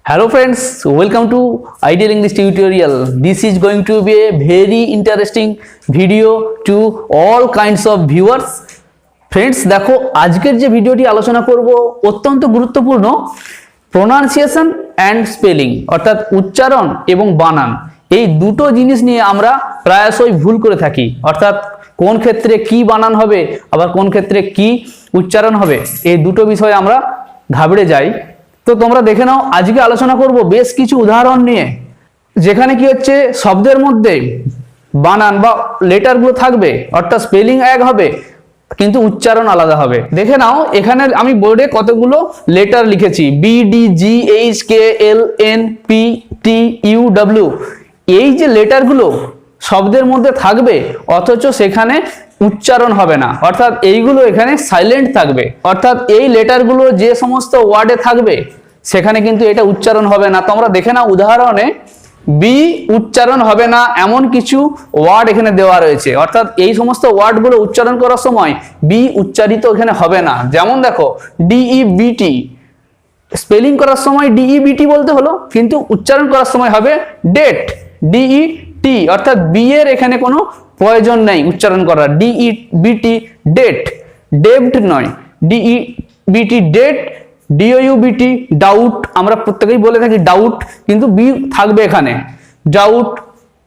Hello friends, welcome to Ideal English tutorial. This is going to be a very interesting video to all kinds of viewers. Friends, দেখো আজকের যে ভিডিওটি আলোচনা করব অত্যন্ত গুরুত্বপূর্ণ প্রোনাউন্সিয়েশন এন্ড স্পেলিং অর্থাৎ উচ্চারণ এবং বানান এই দুটো জিনিস নিয়ে আমরা প্রায়শই ভুল করে থাকি অর্থাৎ কোন ক্ষেত্রে কি বানান হবে আবার কোন ক্ষেত্রে কি উচ্চারণ হবে এই দুটো বিষয়ে আমরা ঘাবড়ে যাই। তো তোমরা দেখে নাও আজকে আলোচনা করব বেশ কিছু উদাহরণ নিয়ে যেখানে কি হচ্ছে শব্দের মধ্যে বানান বা লেটারগুলো থাকবে অর্থাৎ স্পেলিং এক হবে কিন্তু উচ্চারণ আলাদা হবে। দেখে নাও এখানে আমি বোর্ডে কতগুলো লেটার লিখেছি B D G H K L N P T U W. এই যে লেটারগুলো শব্দের মধ্যে থাকবে অথচ সেখানে উচ্চারণ হবে না অর্থাৎ এইগুলো এখানে সাইলেন্ট থাকবে অর্থাৎ এই লেটারগুলো যে সমস্ত ওয়ার্ডে থাকবে সেখানে কিন্তু এটা উচ্চারণ হবে না। তোমরা দেখে নাও উদাহরণে বি উচ্চারণ হবে না এমন কিছু ওয়ার্ড এখানে দেওয়া রয়েছে অর্থাৎ এই সমস্ত ওয়ার্ডগুলো উচ্চারণ করার সময় বি উচ্চারিত এখানে হবে না। যেমন দেখো ডিইবিটি স্পেলিং করার সময় ডিইবিটি বলতে হলো কিন্তু উচ্চারণ করার সময় হবে ডেট ডিইটি অর্থাৎ বি এর এখানে কোনো প্রয়োজন নেই উচ্চারণ করার ডিইবিটি ডেট ডেভড নয় ডিইবিটি ডেট ডিওইউবিটি ডাউট আমরা প্রত্যেকেই বলে থাকি ডাউট কিন্তু বি থাকবে এখানে ডাউট।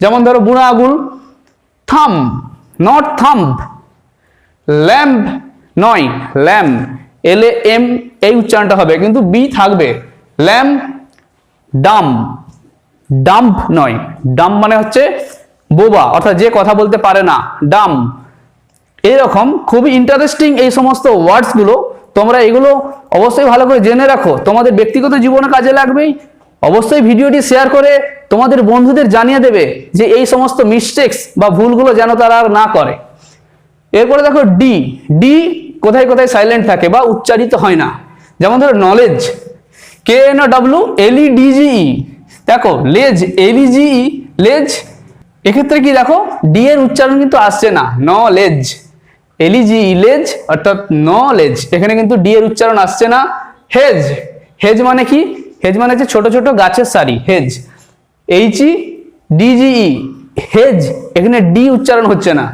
যেমন ধরো বুড়া আঙুল থাম নট থাম্ব ল্যাম্প নয় ল্যাম্প এল এ এম এই উচ্চারণটা হবে কিন্তু বি থাকবে ল্যাম্প ডাম ডাম্প নয় ডাম মানে হচ্ছে বোবা অর্থাৎ যে কথা বলতে পারে না ডাম। এরকম খুবই ইন্টারেস্টিং এই সমস্ত ওয়ার্ডস গুলো তোমরা এগুলো অবশ্যই ভালো করে জেনে রাখো তোমাদের ব্যক্তিগত জীবনে কাজে লাগবেই। অবশ্যই ভিডিওটি শেয়ার করে তোমাদের বন্ধুদের জানিয়ে দেবে যে এই সমস্ত মিস্টেকস বা ভুলগুলো যেন তারা আর না করে। এরপরে দেখো ডি ডি কোথায় কোথায় সাইলেন্ট থাকে বা উচ্চারিত হয় না। যেমন ধরো knowledge K N W L E D G E দেখো লেজ এল ই জিই লেজ এক্ষেত্রে কি দেখো ডি এর উচ্চারণ কিন্তু আসছে না নলেজ এলিজি লেজ অর্থাৎ নলেজ এখানে কিন্তু ডি এর উচ্চারণ আসছে না। হেজ হেজ মানে কি হেজ মানে হচ্ছে ছোট ছোট গাছের সারি hedge H E DGE hedge এখানে ডি উচ্চারণ হচ্ছে না।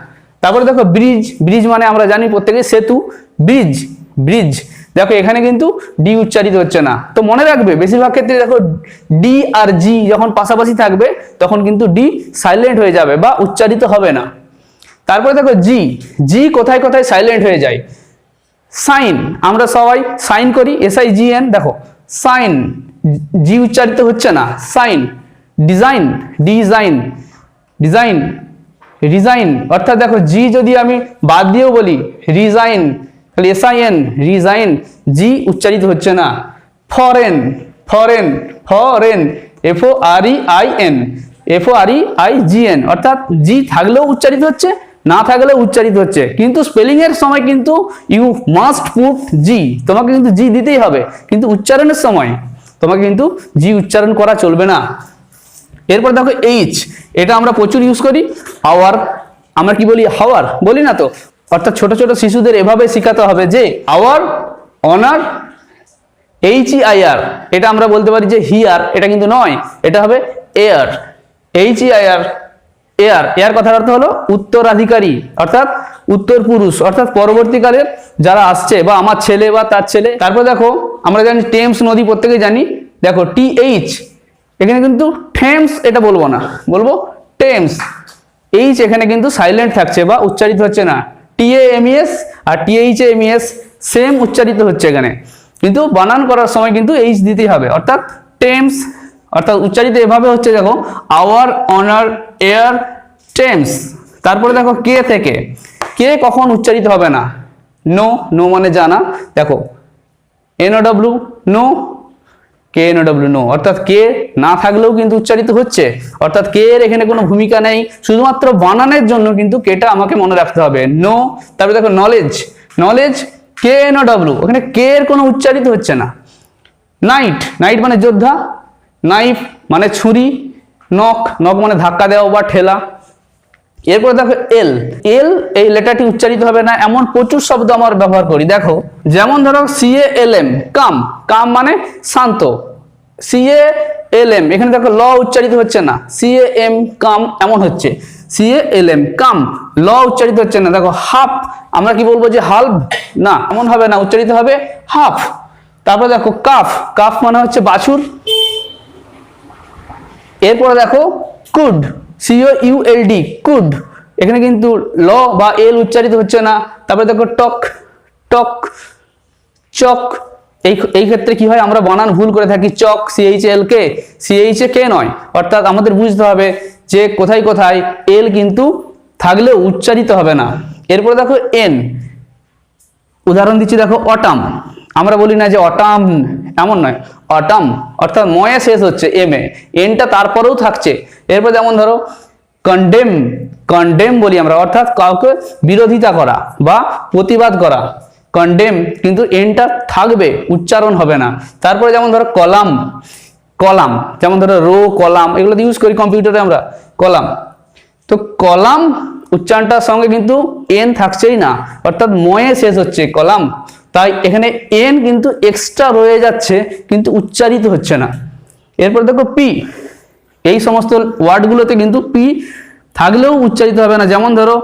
তারপরে দেখো ব্রিজ ব্রিজ মানে আমরা জানি প্রত্যেকে সেতু ব্রিজ ব্রিজ দেখো এখানে কিন্তু ডি উচ্চারিত হচ্ছে না। তো মনে রাখবে বেশিরভাগ ক্ষেত্রে দেখো ডি আর জি যখন পাশাপাশি থাকবে তখন কিন্তু ডি সাইলেন্ট হয়ে যাবে বা উচ্চারিত হবে না। তারপরে দেখো জি জি কোথায় কোথায় সাইলেন্ট হয়ে যায় সাইন আমরা সবাই সাইন করি SIGN দেখো সাইন জি উচ্চারিত হচ্ছে না sign design design design resign অর্থাৎ দেখো জি যদি আমি বাদ দিয়েও বলি রিজাইন তাহলে SIN রিজাইন জি উচ্চারিত হচ্ছে না। Foreign foreign foreign FOREIN FOREIGN অর্থাৎ জি থাকলেও উচ্চারিত হচ্ছে না থাকলেও উচ্চারিত হচ্ছে কিন্তু স্পেলিং এর সময় কিন্তু ইউ মাস্ট পুট জি তোমাকে কিন্তু জি দিতেই হবে কিন্তু উচ্চারণের সময় তোমাকে কিন্তু জি উচ্চারণ করা চলবে না। এরপর দেখো এইচ এটা আমরা প্রচুর ইউজ করি আওয়ার আমরা কি বলি হাওয়ার বলি না তো অর্থাৎ ছোট ছোট শিশুদের এভাবে শেখাতে হবে যে আওয়ার অনার HEIR এটা আমরা বলতে পারি যে হিয়ার এটা কিন্তু নয় এটা হবে এয়ার HEIR এয়ার এয়ার কথার অর্থ হলো উত্তরাধিকারী অর্থাৎ উত্তর পুরুষ অর্থাৎ পরবর্তীকালের যারা আসছে বা আমার ছেলে বা তার ছেলে। তারপর দেখো আমরা জানি টেমস নদী প্রত্যেকেই জানি দেখো TH এখানে কিন্তু টেমস এটা বলবো না বলবো টেমস এইচ এখানে কিন্তু সাইলেন্ট থাকছে বা উচ্চারিত হচ্ছে না TAMES আর THAMES সেম উচ্চারিত হচ্ছে এখানে কিন্তু বানান করার সময় কিন্তু এইচ দিতেই হবে অর্থাৎ টেমস অর্থাৎ উচ্চারিত এভাবে হচ্ছে দেখো আওয়ার অনার এয়ার টেমস। তারপরে দেখো কে থেকে কে কখন উচ্চারিত হবে না নো নো মানে জানা দেখো NOW নো KNOW নো অর্থাৎ কে না থাকলেও কিন্তু উচ্চারিত হচ্ছে অর্থাৎ কে এর এখানে কোনো ভূমিকা নেই শুধুমাত্র বানানের জন্য কিন্তু কেটা আমাকে মনে রাখতে হবে নো। তারপরে দেখো নলেজ নলেজ KNOW ওখানে কে এর কোনো উচ্চারিত হচ্ছে না। নাইট নাইট মানে যোদ্ধা নাইফ মানে ছুরি নখ নখ মানে ধাক্কা দেওয়া বা ঠেলা। এরপরে দেখো এল এল এই লেটারটি উচ্চারিত হবে না এমন প্রচুর শব্দ আমরা ব্যবহার করি দেখো যেমন ধরো CALM কাম কাম মানে শান্ত CALM, এখানে দেখো ল উচ্চারিত হচ্ছে না, CAM কাম এমন হচ্ছে, CALM কাম, ল উচ্চারিত হচ্ছে না। দেখো হাফ, আমরা কি বলবো যে হাল্ভ, না এমন হবে না, উচ্চারিত হবে হাফ। তারপরে দেখো কাফ, কাফ মানে হচ্ছে বাছুর। এরপরে দেখো কুড, COULD কুড, এখানে কিন্তু ল বা এল উচ্চারিত হচ্ছে না। তারপরে দেখো টক, টক, চক, এই ক্ষেত্রে কি হয়, আমরা বানান ভুল করে থাকি, চক CHLK, CHK নয়, অর্থাৎ আমাদের বুঝতে হবে যে কোথায় কোথায় এল কিন্তু থাকলেও উচ্চারিত হবে না। এরপরে দেখো এন, উদাহরণ দিচ্ছি দেখো অটাম, আমরা বলি না যে অটাম, এমন নয়, অটাম অর্থাৎ ময়ে শেষ হচ্ছে এম এ, এনটা তারপরেও থাকছে। এরপর যেমন ধরো কন্ডেম, কন্ডেম বলি আমরা, অর্থাৎ কাউকে বিরোধিতা করা বা প্রতিবাদ করা, কন্ডেম কিন্তু এনটা থাকবে, উচ্চারণ হবে না। তারপরে যেমন ধরো কলাম, কলাম যেমন ধরো রো কলাম, এগুলো ইউজ করি কম্পিউটারে আমরা, কলাম। তো কলাম উচ্চারণটার সঙ্গে কিন্তু এন থাকছেই না, অর্থাৎ ময়ে শেষ হচ্ছে কলাম, তাই এখানে এন কিন্তু এক্সট্রা রয়ে যাচ্ছে কিন্তু উচ্চারিত হচ্ছে না। এরপর দেখো পি, এই সমস্ত ওয়ার্ডগুলোতে কিন্তু পি থাকলেও উচ্চারিত হবে না। যেমন ধরো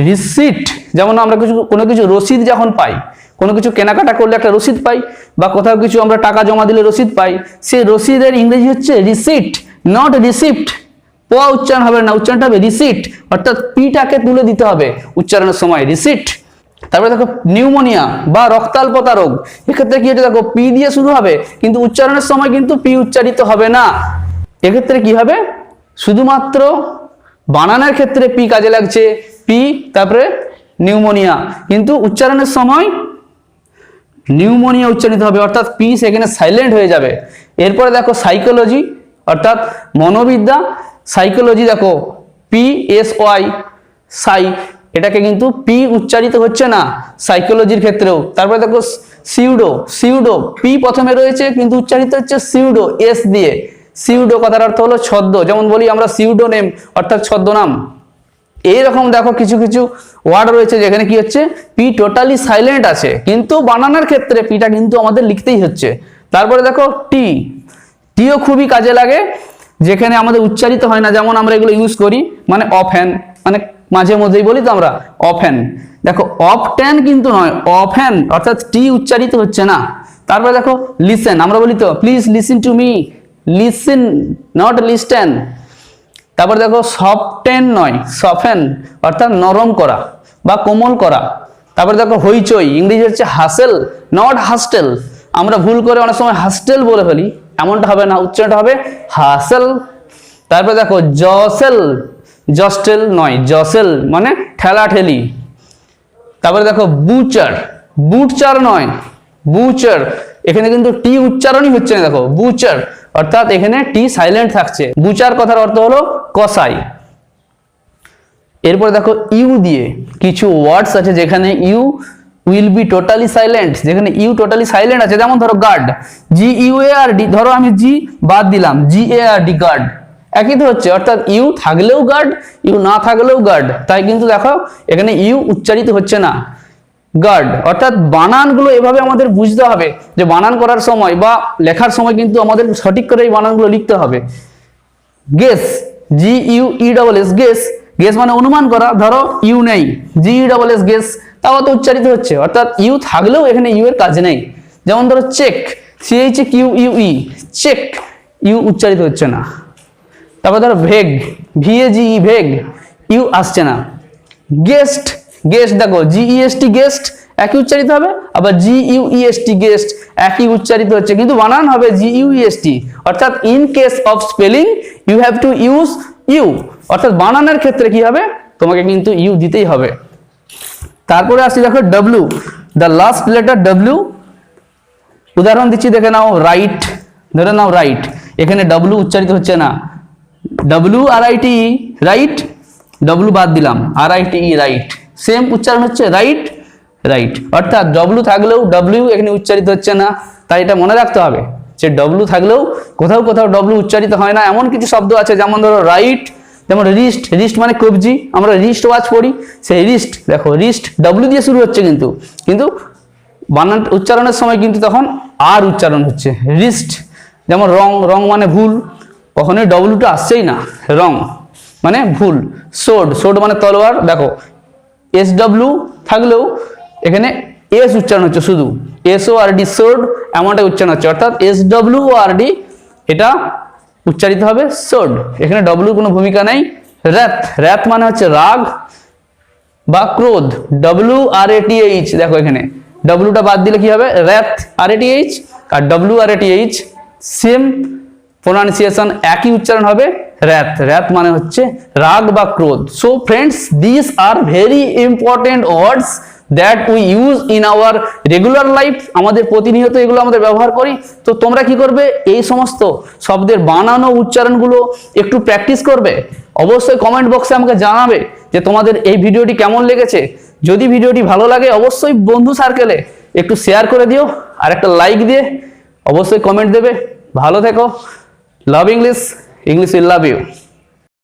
রিসিট, যেমন আমরা কোনো কিছু রসিদ যখন পাই, কোনো কিছু কেনাকাটা করলে একটা রসিদ পাই, বা কোথাও কিছু আমরা টাকা জমা দিলে রসিদ পাই, সেই রসিদের ইংরেজি হচ্ছে রিসিট, নট রিসিপ্ট। প উচ্চারণ হবে না, উচ্চারণটা হবে রিসিট, অর্থাৎ পিটাকে তুলে দিতে হবে উচ্চারণের সময়, রিসিট। তারপরে দেখো নিউমোনিয়া বা রক্তাল্পতা রোগ, এক্ষেত্রে কি হচ্ছে দেখো পি দিয়ে শুরু হবে কিন্তু উচ্চারণের সময় কিন্তু পি উচ্চারিত হবে না। এক্ষেত্রে কি হবে, শুধুমাত্র বানানের ক্ষেত্রে পি কাজে লাগছে, পি তারপরে নিউমোনিয়া, কিন্তু উচ্চারণের সময় নিউমোনিয়া উচ্চারিত হবে, অর্থাৎ পি সেখানে সাইলেন্ট হয়ে যাবে। এরপরে দেখো সাইকোলজি অর্থাৎ মনোবিদ্যা, সাইকোলজি দেখো PSY সাই, এটাকে কিন্তু পি উচ্চারিত হচ্ছে না সাইকোলজির ক্ষেত্রেও। তারপরে দেখো সিউডো, সিউডো পি প্রথমে রয়েছে কিন্তু উচ্চারিত হচ্ছে সিউডো এস দিয়ে, সিউডো কথার অর্থ হলো ছদ্ম, যেমন বলি আমরা সিউডোনেম অর্থাৎ ছদ্মনাম। এইরকম দেখো কিছু কিছু ওয়ার্ড রয়েছে যেখানে কি হচ্ছে পি টোটালি সাইলেন্ট আছে, কিন্তু বানানোর ক্ষেত্রে পিটা কিন্তু আমাদের লিখতেই হচ্ছে। তারপরে দেখো টি, টিও খুবই কাজে লাগে যেখানে আমাদের উচ্চারিত হয় না, যেমন আমরা এগুলো ইউজ করি মানে অফেন, মানে মাঝে মধ্যেই বলি তো আমরা অফেন। দেখো অফটেন কিন্তু নয়, অফেন, অর্থাৎ টি উচ্চারিত হচ্ছে না। তারপরে দেখো লিসেন, আমরা বলি তো please listen to me, listen not listen. তারপর দেখো সফটেন নয়, সফেন অর্থাৎ নরম করা বা কোমল করা। তারপর দেখো হইচই, ইংরেজি হচ্ছে হাসেল নট হাস্টেল, আমরা ভুল করে অনেক সময় হাস্টেল বলে ফেলি, এমনটা হবে না, উচ্চারণটা হবে হাসেল। তারপর দেখো জসেল, জস্টেল নয়, জসেল মানে ঠেলা ঠেলি। তারপরে দেখো বুচার, বুটচার নয়, বুচার, এখানে কিন্তু টি উচ্চারণই হচ্ছে না, দেখো বুচার অর্থাৎ এখানে টি সাইলেন্ট থাকছে। বুচার কথার অর্থ হলো কসাই। এরপর দেখো ইউ দিয়ে কিছু ওয়ার্ডস আছে যেখানে U will be totally silent, যেখানে ইউ টোটালি সাইলেন্ট আছে, যেমন ধরো গার্ড, GUARD, ধরো আমি জি বাদ দিলাম, GARD গার্ড, একই তো হচ্ছে, অর্থাৎ ইউ থাকলেও গার্ড, ইউ না থাকলেও গার্ড, তাই কিন্তু দেখো এখানে ইউ উচ্চারিত হচ্ছে না, গার্ড। অর্থাৎ বানানগুলো এভাবে আমাদের বুঝতে হবে যে বানান করার সময় বা লেখার সময় কিন্তু আমাদের সঠিক করে এই বানানগুলো লিখতে হবে। গেস, GUESS গেস, গেস মানে অনুমান করা, ধরো ইউ নেই, GESS গেস, তাও তো উচ্চারিত হচ্ছে, অর্থাৎ ইউ থাকলেও এখানে ইউ এর কাজ নেই। যেমন ধরো চেক, CHQUE চেক, ইউ উচ্চারিত হচ্ছে না। তারপর ধরো ভেগ, VAGE ভেগ, ইউ আসছে না। গেস্ট, গেস্ট দেখো GEST গেস্ট একই উচ্চারিত হবে, আবার GUEST গেস্ট একই উচ্চারিত হচ্ছে, কিন্তু বানান হবে GUEST, অর্থাৎ in case of spelling you have to use U, অর্থাৎ বানানের ক্ষেত্রে কি হবে তোমাকে কিন্তু ইউ দিতেই হবে। তারপরে আসছি দেখো W, the last letter W, উদাহরণ দিচ্ছি দেখে নাও, রাইট, ধরে নাও রাইট, এখানে W উচ্চারিত হচ্ছে না, WRITE রাইট, W বাদ দিলাম, RITE রাইট, সেম উচ্চারণ হচ্ছে রাইট, রাইট, অর্থাৎ W থাকলেও W এখানে উচ্চারিত হচ্ছে না, তাই এটা মনে রাখতে হবে যে W থাকলেও কোথাও কোথাও W উচ্চারিত হয় না। এমন কিছু শব্দ আছে যেমন ধরো রাইট, যেমন রিস্ট, রিস্ট মানে কবজি, আমরা রিস্ট ওয়াচ পড়ি, সেই রিস্ট দেখো রিস্ট W দিয়ে শুরু হচ্ছে কিন্তু কিন্তু বানান উচ্চারণের সময় কিন্তু তখন আর উচ্চারণ হচ্ছে রিস্ট, যেমন রং, রং মানে ভুল, কখনোই ডব্লুটা আসছেই না, রং মানে ভুল। সোড, সোড মানে তলোয়ার, দেখো এস ডব্লু থাকলেও এখানে এস উচ্চারণ হচ্ছে, শুধু এস ও আর ডি, সোড এমনটাই উচ্চারণ হচ্ছে, অর্থাৎ এস ডব্লু ও আর ডি এটা উচ্চারিত হবে সোড, এখানে ডব্লুর কোনো ভূমিকা নেই। র্যাথ, র্যাথ মানে হচ্ছে রাগ বা ক্রোধ, ডব্লু আর এ টি এইচ, দেখো এখানে ডব্লুটা বাদ দিলে কি হবে, র্যাথ আর এ টি এইচ, আর ডব্লু আর এ টি এইচ সেম প্রোনাউন্সিয়েশন, একই উচ্চারণ হবে, র্যাথ। র্যাথ মানে হচ্ছে রাগ বা ক্রোধ। So friends, this are very important words that we use in our regular life, আমাদের প্রতিনিয়ত এগুলো আমাদের ব্যবহার করি। তো তোমরা কি করবে, এই সমস্ত শব্দের বানানো উচ্চারণগুলো একটু প্র্যাকটিস করবে। অবশ্যই কমেন্ট বক্সে আমাকে জানাবে যে তোমাদের এই ভিডিওটি কেমন লেগেছে। যদি ভিডিওটি ভালো লাগে অবশ্যই বন্ধু সার্কেলে একটু শেয়ার করে দিও, আর একটা লাইক দিয়ে অবশ্যই কমেন্ট দেবে। ভালো থেকো, love English, English will love you.